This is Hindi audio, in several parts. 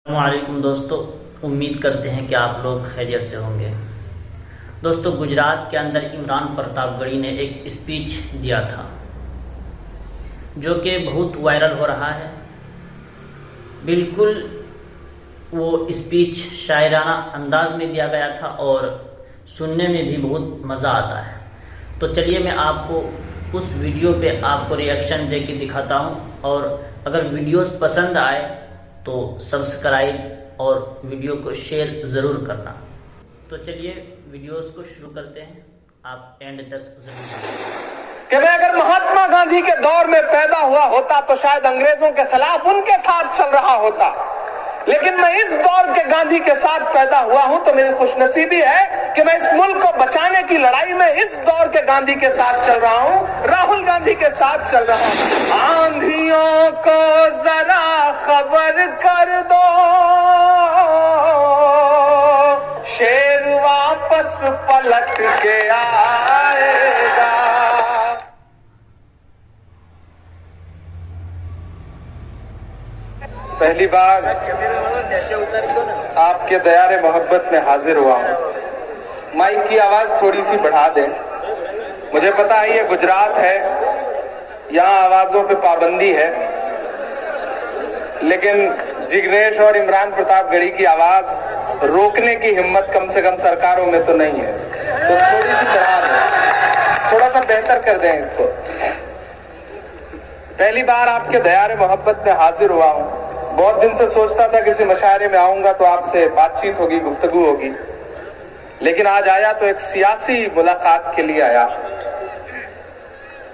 वालेकुम दोस्तों, उम्मीद करते हैं कि आप लोग खैरियत से होंगे। दोस्तों, गुजरात के अंदर इमरान प्रतापगढ़ी ने एक स्पीच दिया था जो कि बहुत वायरल हो रहा है। बिल्कुल वो स्पीच शायराना अंदाज में दिया गया था और सुनने में भी बहुत मज़ा आता है। तो चलिए मैं आपको उस वीडियो पे आपको रिएक्शन दे के दिखाता हूँ, और अगर वीडियोस पसंद आए तो सब्सक्राइब और वीडियो को शेयर ज़रूर करना। तो चलिए वीडियोस को शुरू करते हैं, आप एंड तक जरूर। कि मैं अगर महात्मा गांधी के दौर में पैदा हुआ होता तो शायद अंग्रेजों के खिलाफ उनके साथ चल रहा होता, लेकिन मैं इस दौर के गांधी के साथ पैदा हुआ हूं तो मेरी खुशनसीबी है कि मैं इस मुल्क को बचाने की लड़ाई में इस दौर के गांधी के साथ चल रहा हूं, राहुल गांधी के साथ चल रहा हूं। आंधियों को जरा खबर कर दो, शेर वापस पलट के आएगा। पहली बार आपके दयारे मोहब्बत में हाजिर हुआ हूं। माइक की आवाज थोड़ी सी बढ़ा दें। मुझे पता है ये गुजरात है, यहाँ आवाजों पे पाबंदी है, लेकिन जिग्नेश और इमरान प्रतापगढ़ी की आवाज रोकने की हिम्मत कम से कम सरकारों में तो नहीं है, तो थोड़ी सी बढ़ा दें, थोड़ा सा बेहतर कर दें इसको। पहली बार आपके दयारे मोहब्बत में हाजिर हुआ हूं। बहुत दिन से सोचता था किसी मशायरे में आऊंगा तो आपसे बातचीत होगी, गुफ्तगू होगी, लेकिन आज आया तो एक सियासी मुलाकात के लिए आया।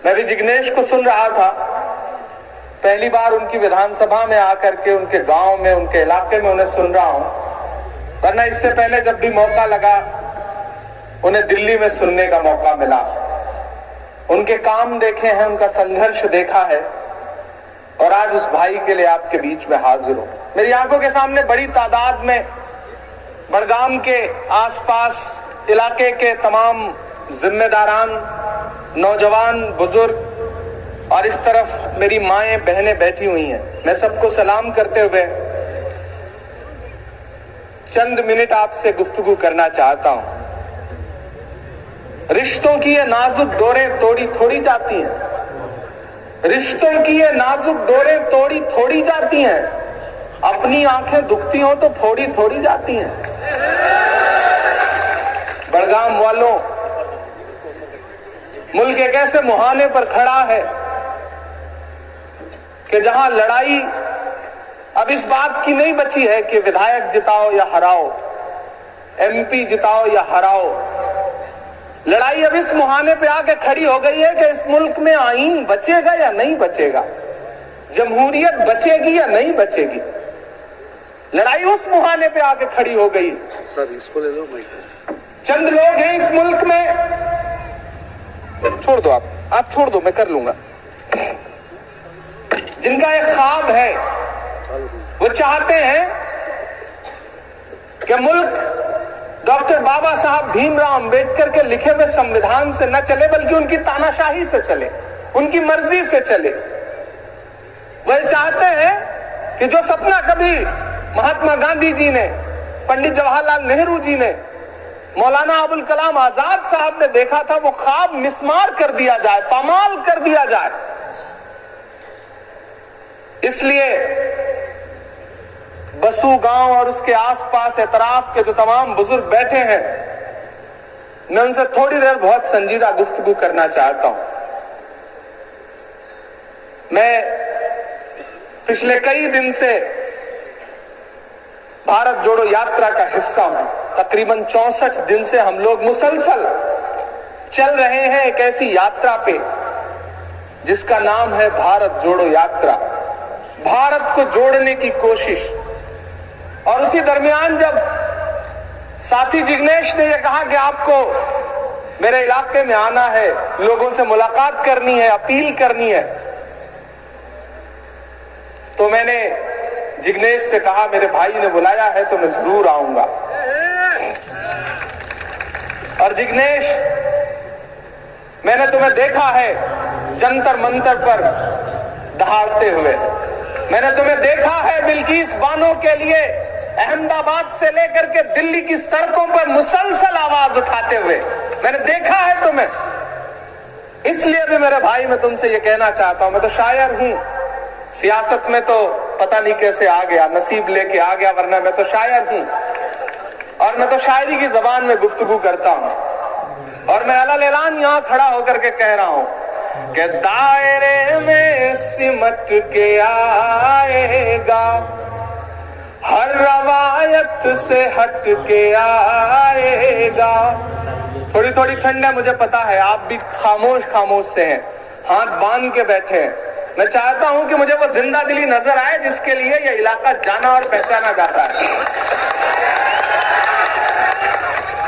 मैं भी जिग्नेश को सुन रहा था, पहली बार उनकी विधानसभा में आकर के उनके गांव में, उनके इलाके में उन्हें सुन रहा हूं, वरना इससे पहले जब भी मौका लगा उन्हें दिल्ली में सुनने का मौका मिला। उनके काम देखे हैं, उनका संघर्ष देखा है, और आज उस भाई के लिए आपके बीच में हाजिर हूं। मेरी आंखों के सामने बड़ी तादाद में बड़गाम के आसपास इलाके के तमाम जिम्मेदारान, नौजवान, बुजुर्ग, और इस तरफ मेरी माएं बहनें बैठी हुई हैं। मैं सबको सलाम करते हुए चंद मिनट आपसे गुफ्तगू करना चाहता हूं। रिश्तों की ये नाजुक डोरें तोड़ी थोड़ी जाती हैं, रिश्तों की ये नाजुक डोरें तोड़ी थोड़ी जाती हैं, अपनी आंखें दुखती हो तो फोड़ी थोड़ी जाती हैं। बड़गाम वालों, मुल्क एक ऐसे मुहाने पर खड़ा है कि जहां लड़ाई अब इस बात की नहीं बची है कि विधायक जिताओ या हराओ, एमपी जिताओ या हराओ। लड़ाई अब इस मुहाने पे आके खड़ी हो गई है कि इस मुल्क में आईन बचेगा या नहीं बचेगा, जमहूरियत बचेगी या नहीं बचेगी। लड़ाई उस मुहाने पे आके खड़ी हो गई। सर इसको ले लो माइक। चंद लोग हैं इस मुल्क में, छोड़ दो आप छोड़ दो, मैं कर लूंगा, जिनका एक ख्वाब है, वो चाहते हैं कि मुल्क डॉक्टर बाबा साहब भीमराव अंबेडकर के लिखे हुए संविधान से न चले, बल्कि उनकी तानाशाही से चले, उनकी मर्जी से चले। वह चाहते हैं कि जो सपना कभी महात्मा गांधी जी ने, पंडित जवाहरलाल नेहरू जी ने, मौलाना अबुल कलाम आजाद साहब ने देखा था, वो ख्वाब मिसमार कर दिया जाए, पामाल कर दिया जाए। इसलिए बसू गांव और उसके आसपास एतराफ के जो तमाम बुजुर्ग बैठे हैं, मैं उनसे थोड़ी देर बहुत संजीदा गुफ्तगू करना चाहता हूं। मैं पिछले कई दिन से भारत जोड़ो यात्रा का हिस्सा हूं। तकरीबन 64 दिन से हम लोग मुसलसल चल रहे हैं एक ऐसी यात्रा पे जिसका नाम है भारत जोड़ो यात्रा। भारत को जोड़ने की कोशिश। और उसी दरमियान जब साथी जिग्नेश ने यह कहा कि आपको मेरे इलाके में आना है, लोगों से मुलाकात करनी है, अपील करनी है, तो मैंने जिग्नेश से कहा मेरे भाई ने बुलाया है तो मैं जरूर आऊंगा। और जिग्नेश, मैंने तुम्हें देखा है जंतर मंतर पर दहाड़ते हुए, मैंने तुम्हें देखा है बिल्किस बानो के लिए अहमदाबाद से लेकर के दिल्ली की सड़कों पर मुसलसल आवाज उठाते हुए मैंने देखा है तुम्हें। इसलिए भी मेरे भाई मैं तुमसे ये कहना चाहता हूं, मैं तो शायर हूं, सियासत में तो पता नहीं कैसे आ गया, नसीब लेके आ गया, वरना मैं तो शायर हूं और मैं तो शायरी की जबान में गुफ्तगू करता हूं। और मैं अलल ऐलान यहां खड़ा होकर के कह रहा हूं कि दायरे में सिमट के आएगा, हर रवायत से हट के आएगा। थोड़ी थोड़ी ठंड है, मुझे पता है, आप भी खामोश खामोश से हैं, हाथ बांध के बैठे हैं। मैं चाहता हूं कि मुझे वो जिंदा दिली नजर आए जिसके लिए यह इलाका जाना और पहचाना जाता है।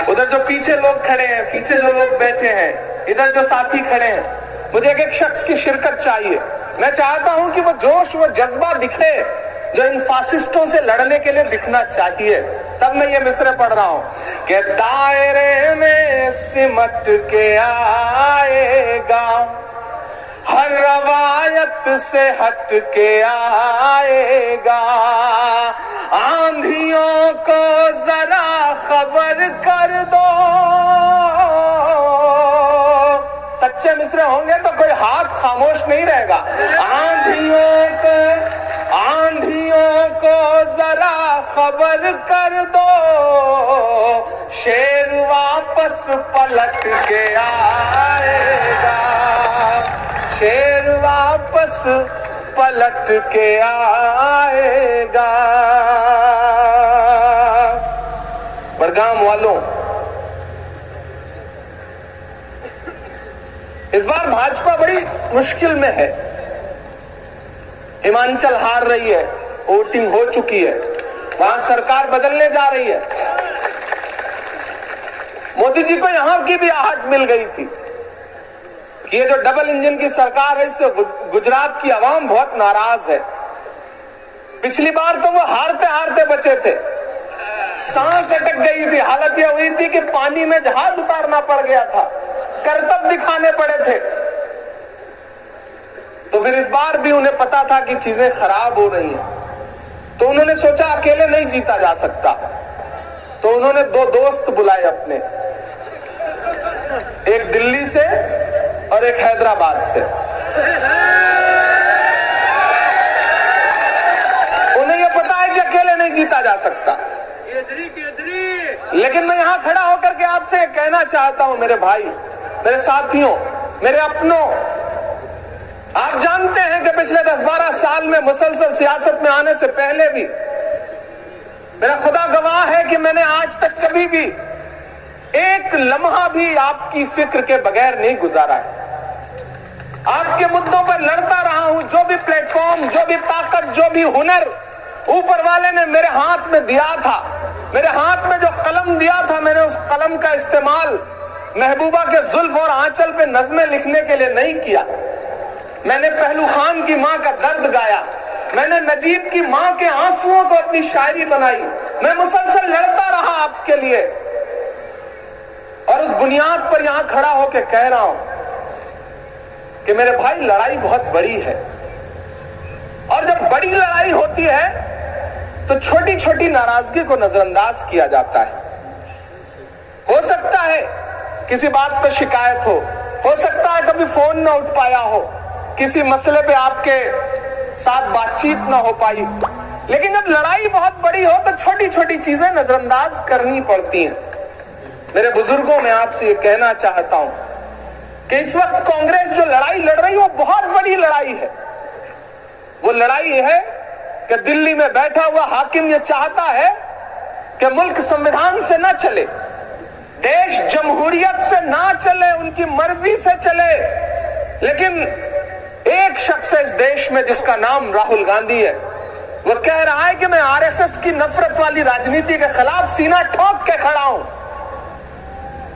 उधर जो पीछे लोग खड़े हैं, पीछे जो लोग बैठे हैं, इधर जो साथी खड़े हैं, मुझे एक एक शख्स की शिरकत चाहिए। मैं चाहता हूं कि वो जोश, वो जज्बा दिखे जो इन फासिस्टों से लड़ने के लिए दिखना चाहिए। तब मैं ये मिसरे पढ़ रहा हूं कि दायरे में सिमट के आएगा, हर रवायत से हट के आएगा, आंधियों को जरा खबर कर दो। सच्चे मिसरे होंगे तो कोई हाथ खामोश नहीं रहेगा। आंधियों को जरा खबर कर दो, शेर वापस पलट के आएगा, शेर वापस पलट के आएगा। बड़गाम वालों, इस बार भाजपा बड़ी मुश्किल में है। हिमाचल हार रही है, वोटिंग हो चुकी है, वहां सरकार बदलने जा रही है। मोदी जी को यहां की भी आहट मिल गई थी कि ये जो डबल इंजन की सरकार है, इससे गुजरात की आवाम बहुत नाराज है। पिछली बार तो वो हारते हारते बचे थे, सांस अटक गई थी, हालत यह हुई थी कि पानी में जहाज उतारना पड़ गया था, करतब दिखाने पड़े थे। तो फिर इस बार भी उन्हें पता था कि चीजें खराब हो रही हैं, तो उन्होंने सोचा अकेले नहीं जीता जा सकता, तो उन्होंने दो दोस्त बुलाए अपने, एक दिल्ली से और एक हैदराबाद से। उन्हें यह पता है कि अकेले नहीं जीता जा सकता। लेकिन मैं यहां खड़ा होकर के आपसे कहना चाहता हूं, मेरे भाई, मेरे साथियों, मेरे अपनों, आप जानते हैं कि पिछले 10-12 साल में मुसलसल सियासत में आने से पहले भी मेरा खुदा गवाह है कि मैंने आज तक कभी भी एक लम्हा भी आपकी फिक्र के बगैर नहीं गुजारा है। आपके मुद्दों पर लड़ता रहा हूं। जो भी प्लेटफॉर्म, जो भी ताकत, जो भी हुनर ऊपर वाले ने मेरे हाथ में दिया था, मेरे हाथ में जो कलम दिया था, मैंने उस कलम का इस्तेमाल महबूबा के जुल्फ और आंचल पे नज़में लिखने के लिए नहीं किया। मैंने पहलू खान की मां का दर्द गाया, मैंने नजीब की मां के आंसुओं को अपनी शायरी बनाई। मैं मुसलसल लड़ता रहा आपके लिए, और उस बुनियाद पर यहां खड़ा होकर कह रहा हूं कि मेरे भाई, लड़ाई बहुत बड़ी है, और जब बड़ी लड़ाई होती है तो छोटी छोटी नाराजगी को नजरअंदाज किया जाता है। हो सकता है किसी बात पर शिकायत हो सकता है कभी फोन ना उठ पाया हो, किसी मसले पे आपके साथ बातचीत ना हो पाई, लेकिन जब लड़ाई बहुत बड़ी हो तो छोटी छोटी चीजें नजरअंदाज करनी पड़ती हैं। मेरे बुजुर्गों, मैं आपसे ये कहना चाहता हूं कि इस वक्त कांग्रेस जो लड़ाई लड़ रही है वो बहुत बड़ी लड़ाई है। वो लड़ाई है कि दिल्ली में बैठा हुआ हाकिम ये चाहता है कि मुल्क संविधान से ना चले, देश जमहूरियत से ना चले, उनकी मर्जी से चले, लेकिन एक शख्स है इस देश में जिसका नाम राहुल गांधी है, वो कह रहा है कि मैं आरएसएस की नफरत वाली राजनीति के खिलाफ सीना ठोक के खड़ा हूं,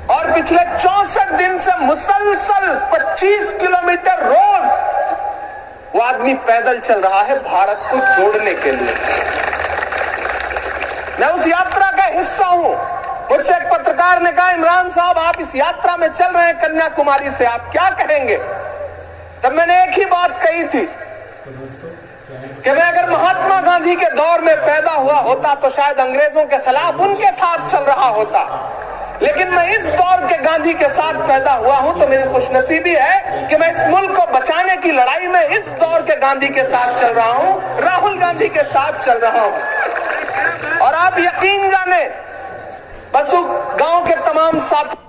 और पिछले 64 दिन से मुसलसल 25 किलोमीटर रोज वो आदमी पैदल चल रहा है भारत को जोड़ने के लिए। मैं उस यात्रा का हिस्सा हूं। मुझसे एक पत्रकार ने कहा, इमरान साहब आप इस यात्रा में चल रहे हैं कन्याकुमारी से, आप क्या कहेंगे? तब मैंने एक ही बात कही थी कि मैं अगर महात्मा गांधी के दौर में पैदा हुआ होता तो शायद अंग्रेजों के खिलाफ उनके साथ चल रहा होता, लेकिन मैं इस दौर के गांधी के साथ पैदा हुआ हूं तो मेरी खुशनसीबी है कि मैं इस मुल्क को बचाने की लड़ाई में इस दौर के गांधी के साथ चल रहा हूं, राहुल गांधी के साथ चल रहा हूं। और आप यकीन जाने, बस गांव के तमाम साथी